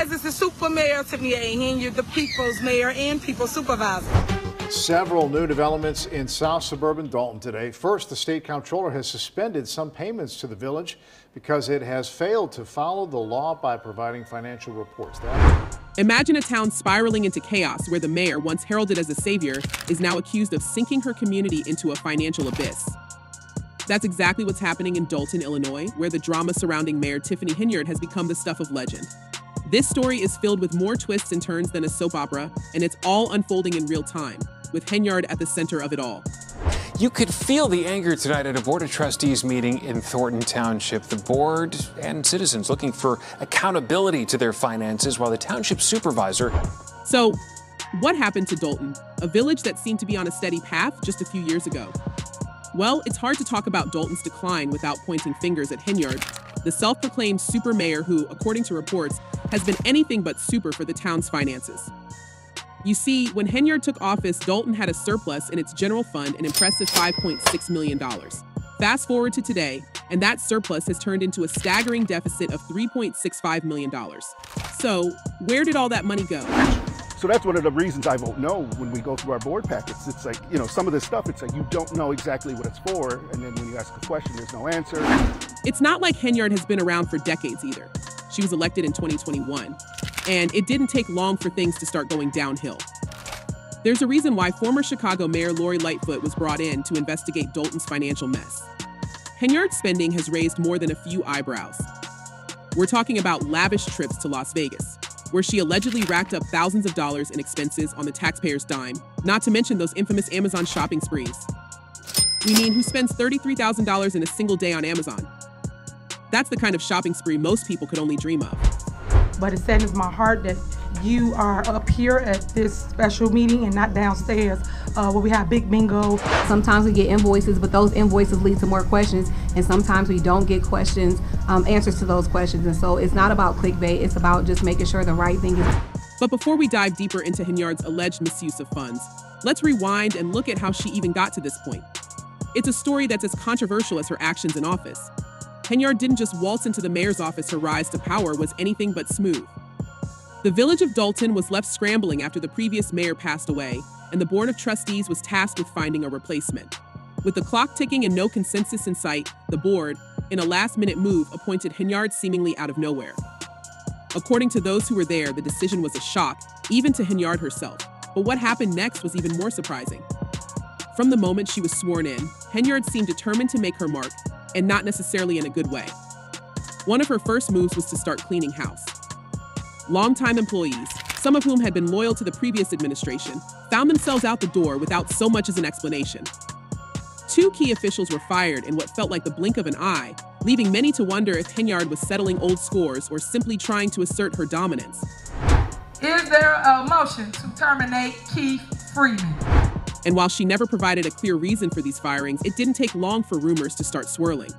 guys, it's the Super Mayor, Tiffany Henyard, the People's Mayor and People's Supervisor. Several new developments in South suburban Dolton today. First, the state comptroller has suspended some payments to the village because it has failed to follow the law by providing financial reports. Imagine a town spiraling into chaos where the mayor, once heralded as a savior, is now accused of sinking her community into a financial abyss. That's exactly what's happening in Dolton, Illinois, where the drama surrounding Mayor Tiffany Henyard has become the stuff of legend. This story is filled with more twists and turns than a soap opera, and it's all unfolding in real time, with Henyard at the center of it all. You could feel the anger tonight at a Board of Trustees meeting in Thornton Township. The board and citizens looking for accountability to their finances, while the township supervisor... So, what happened to Dolton, a village that seemed to be on a steady path just a few years ago? Well, it's hard to talk about Dolton's decline without pointing fingers at Henyard, the self-proclaimed super mayor who, according to reports, has been anything but super for the town's finances. You see, when Henyard took office, Dolton had a surplus in its general fund, an impressive $5.6 million. Fast forward to today, and that surplus has turned into a staggering deficit of $3.65 million. So, where did all that money go? So that's one of the reasons I vote no when we go through our board packets. It's like, you know, some of this stuff, it's like you don't know exactly what it's for, and then when you ask a question, there's no answer. It's not like Henyard has been around for decades either. She was elected in 2021, and it didn't take long for things to start going downhill. There's a reason why former Chicago Mayor Lori Lightfoot was brought in to investigate Dolton's financial mess. Henyard's spending has raised more than a few eyebrows. We're talking about lavish trips to Las Vegas, where she allegedly racked up thousands of dollars in expenses on the taxpayer's dime, not to mention those infamous Amazon shopping sprees. We mean, who spends $33,000 in a single day on Amazon? That's the kind of shopping spree most people could only dream of. But it saddens my heart that you are up here at this special meeting and not downstairs where we have big bingo. Sometimes we get invoices, but those invoices lead to more questions, and sometimes we don't get questions, answers to those questions. And so it's not about clickbait, it's about just making sure the right thing is. But before we dive deeper into Henyard's alleged misuse of funds, let's rewind and look at how she even got to this point. It's a story that's as controversial as her actions in office. Henyard didn't just waltz into the mayor's office. Her rise to power was anything but smooth. The village of Dolton was left scrambling after the previous mayor passed away, and the Board of Trustees was tasked with finding a replacement. With the clock ticking and no consensus in sight, the board, in a last-minute move, appointed Henyard seemingly out of nowhere. According to those who were there, the decision was a shock, even to Henyard herself. But what happened next was even more surprising. From the moment she was sworn in, Henyard seemed determined to make her mark, and not necessarily in a good way. One of her first moves was to start cleaning house. Longtime employees, some of whom had been loyal to the previous administration, found themselves out the door without so much as an explanation. 2 key officials were fired in what felt like the blink of an eye, leaving many to wonder if Henyard was settling old scores or simply trying to assert her dominance. Is there a motion to terminate Keith Freeman? And while she never provided a clear reason for these firings, it didn't take long for rumors to start swirling.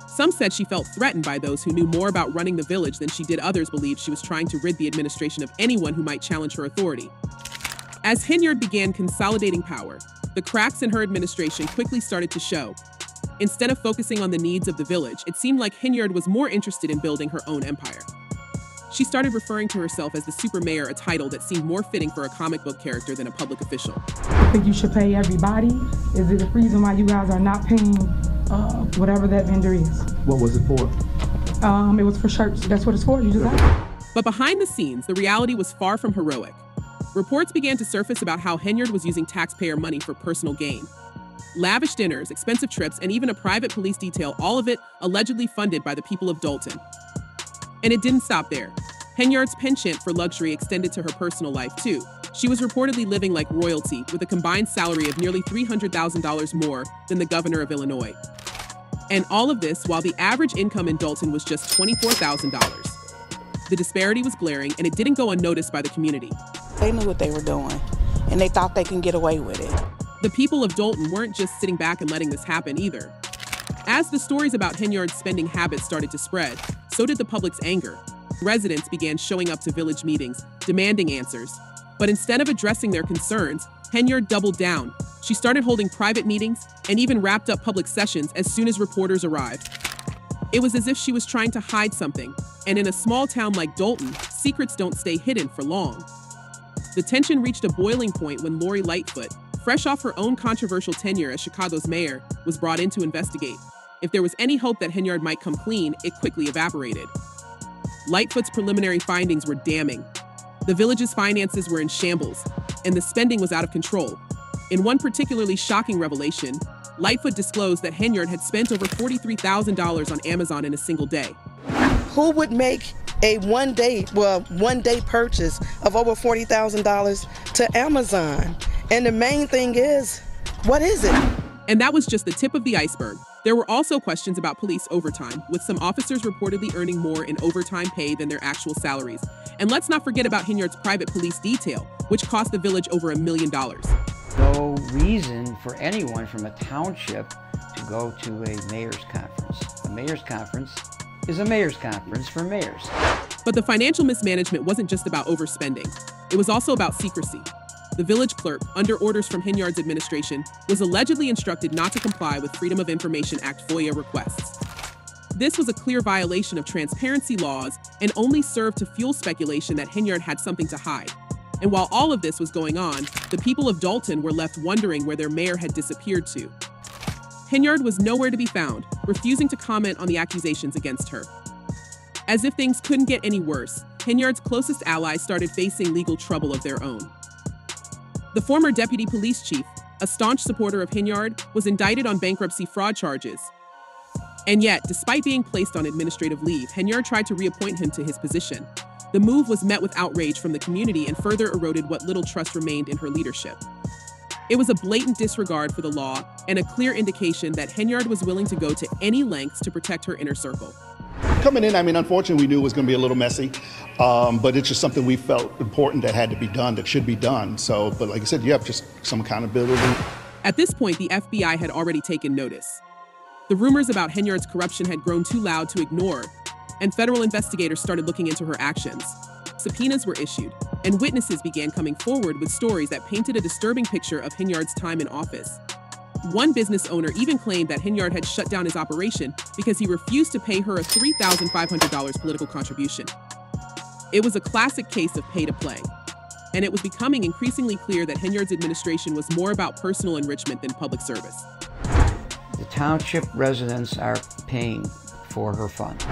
Some said she felt threatened by those who knew more about running the village than she did. Others believed she was trying to rid the administration of anyone who might challenge her authority. As Henyard began consolidating power, the cracks in her administration quickly started to show. Instead of focusing on the needs of the village, it seemed like Henyard was more interested in building her own empire. She started referring to herself as the super mayor, a title that seemed more fitting for a comic book character than a public official. I think you should pay everybody. Is it the reason why you guys are not paying whatever that vendor is? What was it for? It was for shirts. That's what it's for. You just got it. But behind the scenes, the reality was far from heroic. Reports began to surface about how Henyard was using taxpayer money for personal gain. Lavish dinners, expensive trips, and even a private police detail, all of it allegedly funded by the people of Dolton. And it didn't stop there. Henyard's penchant for luxury extended to her personal life, too. She was reportedly living like royalty, with a combined salary of nearly $300,000 more than the governor of Illinois. And all of this while the average income in Dolton was just $24,000. The disparity was glaring, and it didn't go unnoticed by the community. They knew what they were doing, and they thought they can get away with it. The people of Dolton weren't just sitting back and letting this happen either. As the stories about Henyard's spending habits started to spread, so did the public's anger. Residents began showing up to village meetings, demanding answers. But instead of addressing their concerns, Henyard doubled down. She started holding private meetings and even wrapped up public sessions as soon as reporters arrived. It was as if she was trying to hide something, and in a small town like Dolton, secrets don't stay hidden for long. The tension reached a boiling point when Lori Lightfoot, fresh off her own controversial tenure as Chicago's mayor, was brought in to investigate. If there was any hope that Henyard might come clean, it quickly evaporated. Lightfoot's preliminary findings were damning. The village's finances were in shambles, and the spending was out of control. In one particularly shocking revelation, Lightfoot disclosed that Henyard had spent over $43,000 on Amazon in a single day. Who would make a one-day purchase of over $40,000 to Amazon? And the main thing is, what is it? And that was just the tip of the iceberg. There were also questions about police overtime, with some officers reportedly earning more in overtime pay than their actual salaries. And let's not forget about Henyard's private police detail, which cost the village over $1 million. No reason for anyone from a township to go to a mayor's conference. A mayor's conference is a mayor's conference for mayors. But the financial mismanagement wasn't just about overspending. It was also about secrecy. The village clerk, under orders from Henyard's administration, was allegedly instructed not to comply with Freedom of Information Act FOIA requests. This was a clear violation of transparency laws and only served to fuel speculation that Henyard had something to hide. And while all of this was going on, the people of Dolton were left wondering where their mayor had disappeared to. Henyard was nowhere to be found, refusing to comment on the accusations against her. As if things couldn't get any worse, Henyard's closest allies started facing legal trouble of their own. The former deputy police chief, a staunch supporter of Henyard, was indicted on bankruptcy fraud charges. And yet, despite being placed on administrative leave, Henyard tried to reappoint him to his position. The move was met with outrage from the community and further eroded what little trust remained in her leadership. It was a blatant disregard for the law and a clear indication that Henyard was willing to go to any lengths to protect her inner circle. Coming in, I mean, unfortunately, we knew it was going to be a little messy, but it's just something we felt important that had to be done, that should be done. So, but like I said, you have just some accountability. At this point, the FBI had already taken notice. The rumors about Henyard's corruption had grown too loud to ignore, and federal investigators started looking into her actions. Subpoenas were issued, and witnesses began coming forward with stories that painted a disturbing picture of Henyard's time in office. One business owner even claimed that Henyard had shut down his operation because he refused to pay her a $3,500 political contribution. It was a classic case of pay to play, and it was becoming increasingly clear that Henyard's administration was more about personal enrichment than public service. The township residents are paying for her fund.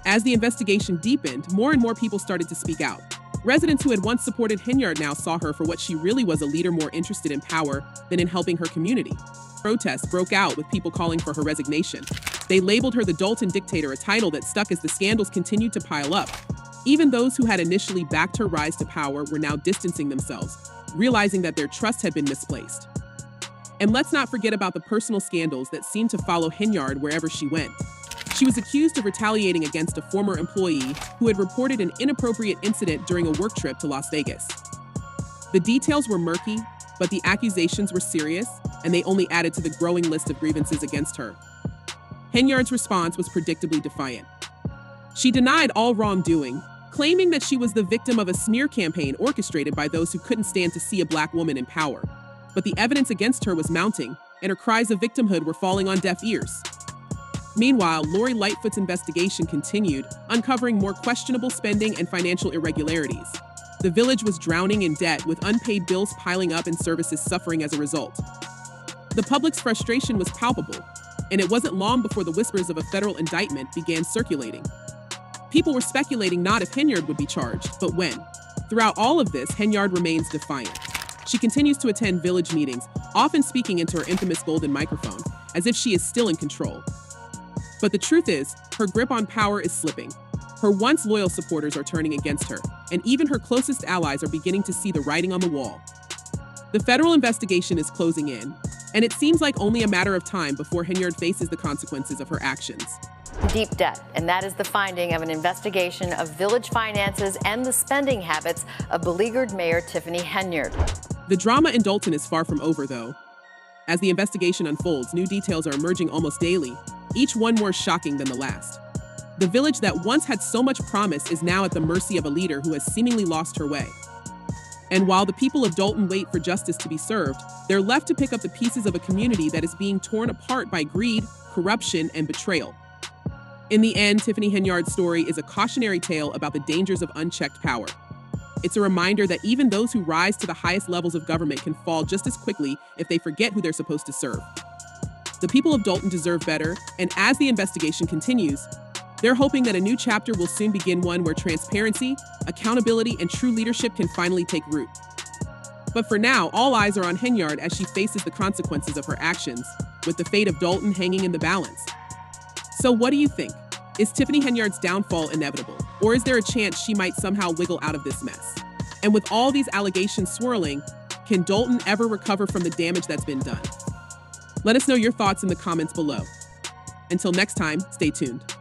As the investigation deepened, more and more people started to speak out. Residents who had once supported Henyard now saw her for what she really was, a leader more interested in power than in helping her community. Protests broke out with people calling for her resignation. They labeled her the Dolton dictator, a title that stuck as the scandals continued to pile up. Even those who had initially backed her rise to power were now distancing themselves, realizing that their trust had been misplaced. And let's not forget about the personal scandals that seemed to follow Henyard wherever she went. She was accused of retaliating against a former employee who had reported an inappropriate incident during a work trip to Las Vegas. The details were murky, but the accusations were serious, and they only added to the growing list of grievances against her. Henyard's response was predictably defiant. She denied all wrongdoing, claiming that she was the victim of a smear campaign orchestrated by those who couldn't stand to see a black woman in power. But the evidence against her was mounting, and her cries of victimhood were falling on deaf ears. Meanwhile, Lori Lightfoot's investigation continued, uncovering more questionable spending and financial irregularities. The village was drowning in debt, with unpaid bills piling up and services suffering as a result. The public's frustration was palpable, and it wasn't long before the whispers of a federal indictment began circulating. People were speculating not if Henyard would be charged, but when. Throughout all of this, Henyard remains defiant. She continues to attend village meetings, often speaking into her infamous golden microphone, as if she is still in control. But the truth is, her grip on power is slipping. Her once loyal supporters are turning against her, and even her closest allies are beginning to see the writing on the wall. The federal investigation is closing in, and it seems like only a matter of time before Henyard faces the consequences of her actions. Deep debt, and that is the finding of an investigation of village finances and the spending habits of beleaguered Mayor Tiffany Henyard. The drama in Dolton is far from over, though. As the investigation unfolds, new details are emerging almost daily, each one more shocking than the last. The village that once had so much promise is now at the mercy of a leader who has seemingly lost her way. And while the people of Dolton wait for justice to be served, they're left to pick up the pieces of a community that is being torn apart by greed, corruption, and betrayal. In the end, Tiffany Henyard's story is a cautionary tale about the dangers of unchecked power. It's a reminder that even those who rise to the highest levels of government can fall just as quickly if they forget who they're supposed to serve. The people of Dolton deserve better, and as the investigation continues, they're hoping that a new chapter will soon begin, one where transparency, accountability, and true leadership can finally take root. But for now, all eyes are on Henyard as she faces the consequences of her actions, with the fate of Dolton hanging in the balance. So what do you think? Is Tiffany Henyard's downfall inevitable, or is there a chance she might somehow wiggle out of this mess? And with all these allegations swirling, can Dolton ever recover from the damage that's been done? Let us know your thoughts in the comments below. Until next time, stay tuned.